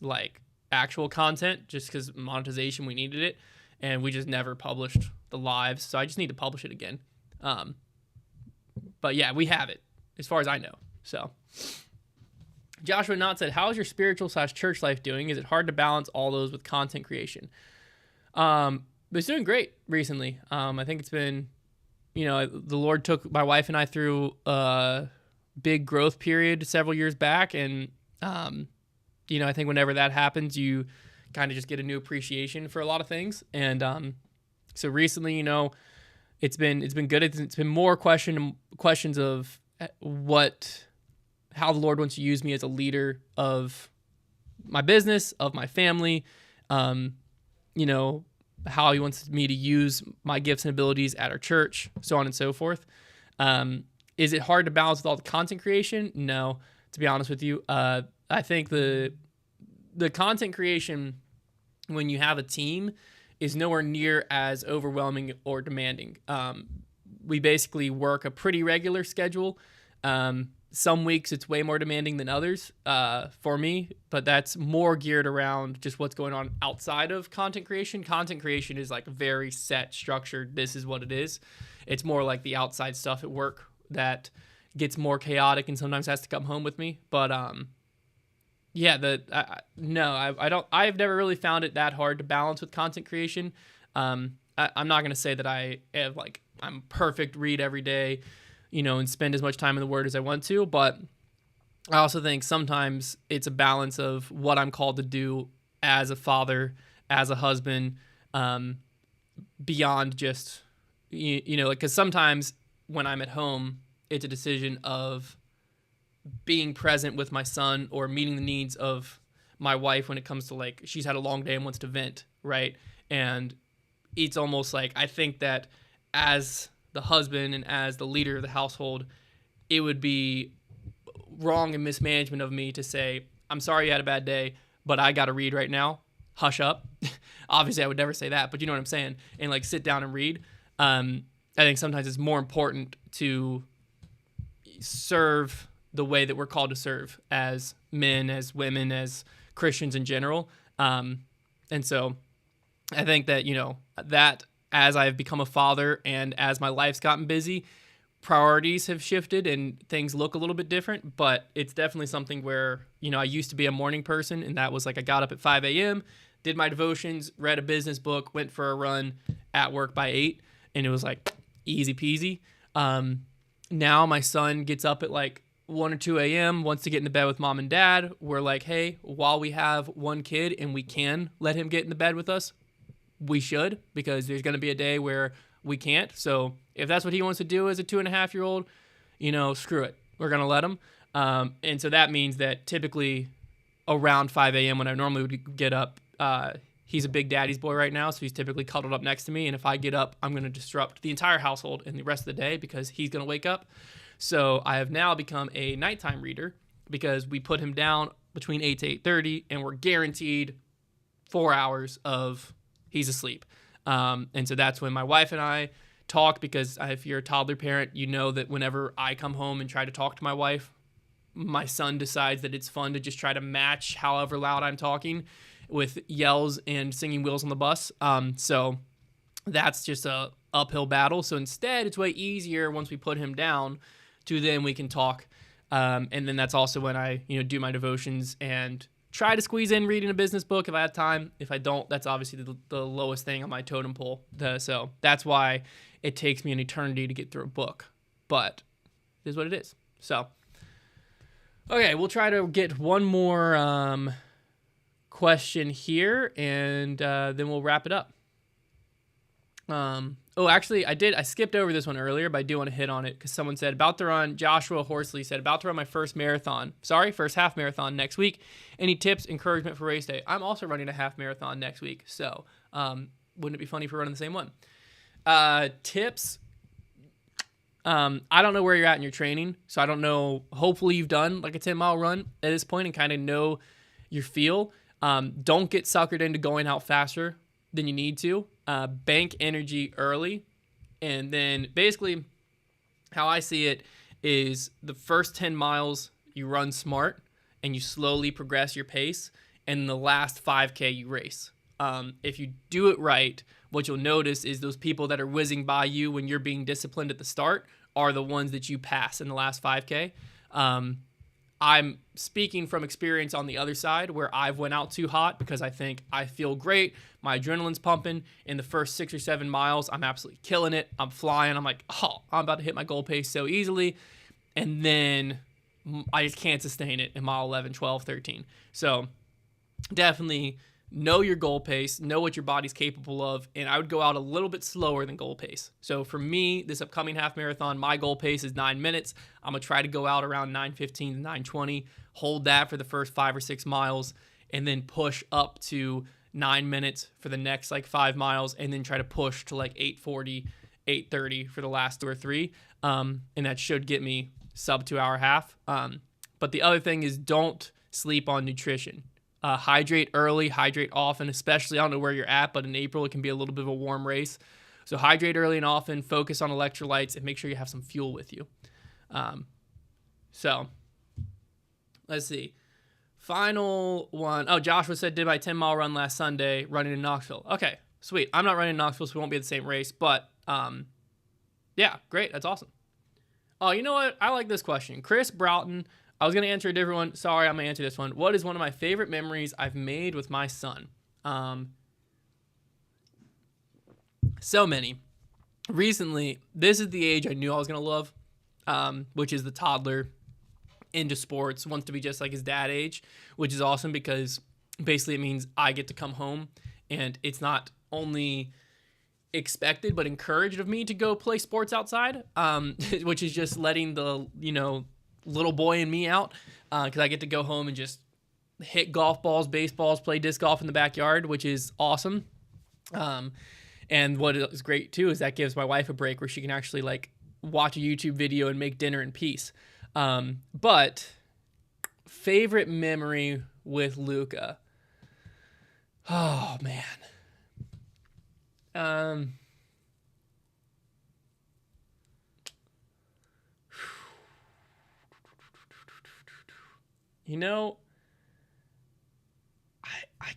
like actual content just because monetization, we needed it, and we just never published the lives. So I just need to publish it again. But yeah, we have it as far as I know. So. Joshua Knott said, how is your spiritual/church life doing? Is it hard to balance all those with content creation? But it's doing great recently. I think it's been, the Lord took my wife and I through a big growth period several years back. And, I think whenever that happens, you kind of just get a new appreciation for a lot of things. And so recently, it's been good. It's been more questions of how the Lord wants to use me as a leader of my business, of my family, how he wants me to use my gifts and abilities at our church, so on and so forth. Is it hard to balance with all the content creation? No, to be honest with you. I think the content creation, when you have a team, is nowhere near as overwhelming or demanding. We basically work a pretty regular schedule. Some weeks it's way more demanding than others for me, but that's more geared around just what's going on outside of content creation. Content creation is like very set, structured. This is what it is. It's more like the outside stuff at work that gets more chaotic and sometimes has to come home with me. But yeah, I don't. I've never really found it that hard to balance with content creation. I'm not gonna say that I have like I'm perfect, read every day, and spend as much time in the Word as I want to. But I also think sometimes it's a balance of what I'm called to do as a father, as a husband, beyond just because sometimes when I'm at home, it's a decision of being present with my son or meeting the needs of my wife when it comes to like she's had a long day and wants to vent, right? And it's almost like I think that as the husband and as the leader of the household, it would be wrong and mismanagement of me to say, I'm sorry you had a bad day, but I got to read right now. Hush up. Obviously, I would never say that, but you know what I'm saying? And like sit down and read. I think sometimes it's more important to serve the way that we're called to serve as men, as women, as Christians in general. And so I think that, that as I've become a father and as my life's gotten busy, priorities have shifted and things look a little bit different, but it's definitely something where, I used to be a morning person, and that was like I got up at 5 a.m., did my devotions, read a business book, went for a run at work by 8, and it was like easy peasy. Now my son gets up at like 1 or 2 a.m., wants to get into bed with mom and dad. We're like, hey, while we have one kid and we can let him get in the bed with us, we should, because there's going to be a day where we can't. So if that's what he wants to do as a 2.5-year-old, screw it. We're going to let him. And so that means that typically around 5 a.m. when I normally would get up, he's a big daddy's boy right now, so he's typically cuddled up next to me. And if I get up, I'm going to disrupt the entire household and the rest of the day because he's going to wake up. So I have now become a nighttime reader because we put him down between 8 to 8:30, and we're guaranteed 4 hours of he's asleep. And so that's when my wife and I talk, because if you're a toddler parent, you know that whenever I come home and try to talk to my wife, my son decides that it's fun to just try to match however loud I'm talking with yells and singing Wheels on the Bus. So that's just a uphill battle. So instead, it's way easier once we put him down to then we can talk. And then that's also when I, do my devotions and try to squeeze in reading a business book if I have time. If I don't, that's obviously the lowest thing on my totem pole. So that's why it takes me an eternity to get through a book. But it is what it is. So, okay, we'll try to get one more question here, and then we'll wrap it up. Actually, I skipped over this one earlier, but I do want to hit on it because someone said about to run. Joshua Horsley said about to run my first half marathon next week. Any tips, encouragement for race day? I'm also running a half marathon next week, so wouldn't it be funny if we're running the same one? Tips. I don't know where you're at in your training, so I don't know. Hopefully you've done like a 10-mile run at this point and kind of know your feel. Don't get suckered into going out faster than you need to. Bank energy early, and then basically how I see it is the first 10 miles you run smart and you slowly progress your pace, and the last 5K you race. If you do it right, what you'll notice is those people that are whizzing by you when you're being disciplined at the start are the ones that you pass in the last 5K. I'm speaking from experience on the other side where I've went out too hot because I think I feel great. My adrenaline's pumping. In the first 6 or 7 miles, I'm absolutely killing it. I'm flying. I'm like, I'm about to hit my goal pace so easily. And then I just can't sustain it in mile 11, 12, 13. So definitely know your goal pace, know what your body's capable of, and I would go out a little bit slower than goal pace. So for me, this upcoming half marathon, my goal pace is 9 minutes. I'm going to try to go out around 9:15 to 9:20, hold that for the first 5 or 6 miles, and then push up to 9 minutes for the next 5 miles, and then try to push to 8:40, 8:30 for the last 2 or 3. And that should get me sub 2 hour half. But the other thing is don't sleep on nutrition. Hydrate early, hydrate often, especially I don't know where you're at, but in April it can be a little bit of a warm race. So hydrate early and often, focus on electrolytes, and make sure you have some fuel with you. So let's see. Final one. Oh, Joshua said did my 10-mile run last Sunday running in Knoxville. Okay, sweet. I'm not running in Knoxville, so we won't be at the same race. But yeah, great. That's awesome. Oh, you know what? I like this question. Chris Broughton. I was going to answer a different one. Sorry, I'm going to answer this one. What is one of my favorite memories I've made with my son? So many. Recently, this is the age I knew I was going to love, which is the toddler into sports, wants to be just like his dad age, which is awesome because basically it means I get to come home and it's not only expected but encouraged of me to go play sports outside, which is just letting the, little boy in me out, because I get to go home and just hit golf balls, baseballs, play disc golf in the backyard, which is awesome. And what is great too is that gives my wife a break where she can actually like watch a YouTube video and make dinner in peace. But favorite memory with Luca. Oh man.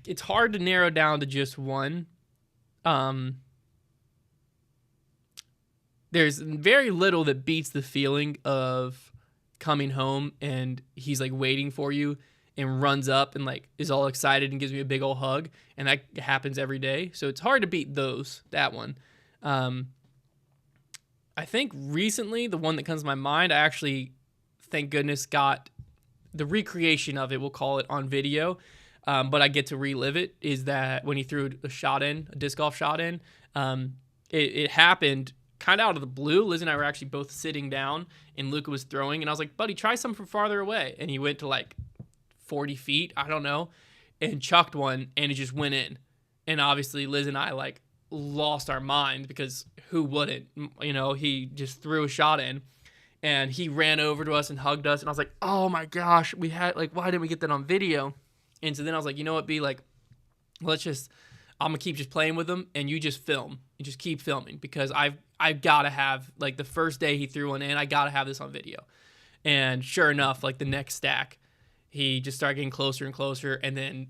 It's hard to narrow down to just one. There's very little that beats the feeling of coming home and he's like waiting for you and runs up and like is all excited and gives me a big old hug, and that happens every day. So it's hard to beat that one. I think recently the one that comes to my mind, I actually, thank goodness, got the recreation of it, we'll call it, on video. But I get to relive it, is that when he threw a disc golf shot in, it happened kind of out of the blue. Liz and I were actually both sitting down and Luca was throwing, and I was like, buddy, try something from farther away. And he went to like 40 feet, I don't know, and chucked one, and it just went in. And obviously Liz and I like lost our minds because who wouldn't? He just threw a shot in. And he ran over to us and hugged us, and I was like, oh my gosh, why didn't we get that on video? And so then I was like, you know what, B, like, I'm going to keep just playing with them, and you just film. You just keep filming, because I've got to have, like, the first day he threw one in, I got to have this on video. And sure enough, like, the next stack, he just started getting closer and closer, and then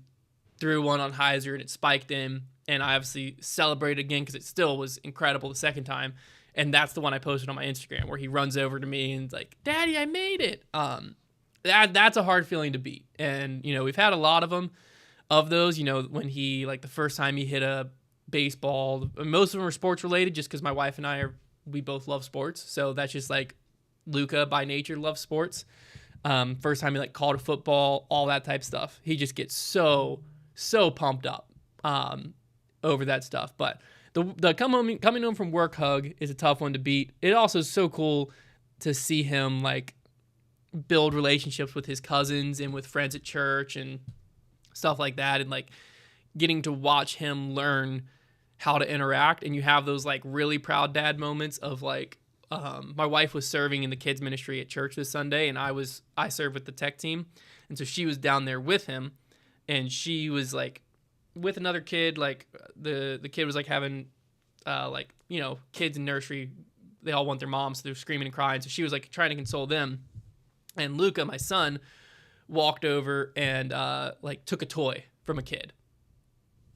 threw one on hyzer, and it spiked in, and I obviously celebrated again because it still was incredible the second time. And that's the one I posted on my Instagram, where he runs over to me and is like, Daddy, I made it. That's a hard feeling to beat. And, we've had a lot of them, of those, when he, like the first time he hit a baseball, most of them are sports related just because my wife and we both love sports. So that's just like Luca by nature loves sports. First time he like called a football, all that type of stuff. He just gets so pumped up over that stuff. But the coming home from work hug is a tough one to beat. It also is so cool to see him like build relationships with his cousins and with friends at church and stuff like that, and like getting to watch him learn how to interact. And you have those like really proud dad moments of like, my wife was serving in the kids ministry at church this Sunday, and I served with the tech team, and so she was down there with him, and she was like with another kid, like the kid was like having kids in nursery, they all want their moms, so they're screaming and crying, so she was like trying to console them. And Luca, my son, walked over and took a toy from a kid.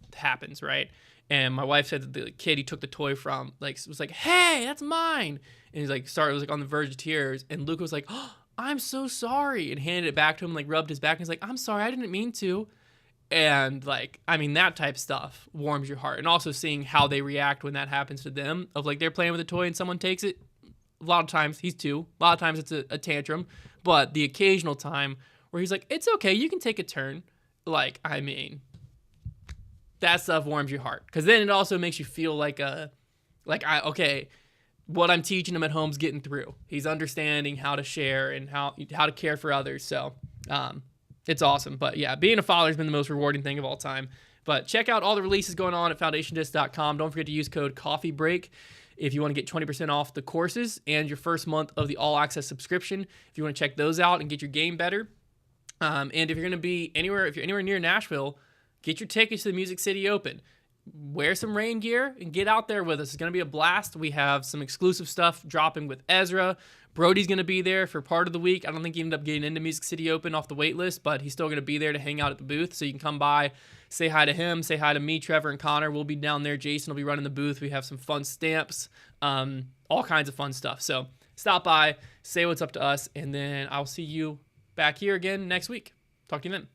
It happens, right? And my wife said that the kid he took the toy from was like, hey, that's mine. And he's like, sorry, it was like on the verge of tears. And Luca was like, oh, I'm so sorry, and handed it back to him, like rubbed his back, and he's like, I'm sorry, I didn't mean to. And like, I mean, that type of stuff warms your heart. And also seeing how they react when that happens to them, of like they're playing with a toy and someone takes it. A lot of times, he's 2. A lot of times it's a tantrum. But the occasional time where he's like, it's okay, you can take a turn. Like, I mean, that stuff warms your heart. Because then it also makes you feel okay, what I'm teaching him at home's getting through. He's understanding how to share and how to care for others. So, it's awesome. But yeah, being a father has been the most rewarding thing of all time. But check out all the releases going on at foundationdisc.com. Don't forget to use code COFFEEBREAK if you want to get 20% off the courses and your first month of the All Access subscription. If you want to check those out and get your game better. And if you're going to be if you're anywhere near Nashville, get your tickets to the Music City Open. wear some rain gear and get out there with us. It's going to be a blast. We have some exclusive stuff dropping with Ezra. Brody's going to be there for part of the week. I don't think he ended up getting into Music City Open off the wait list, but he's still going to be there to hang out at the booth. So you can come by, say hi to him, say hi to me, Trevor, and Connor. We'll be down there. Jason will be running the booth. We have some fun stamps, all kinds of fun stuff. So stop by, say what's up to us, and then I'll see you back here again next week. Talk to you then.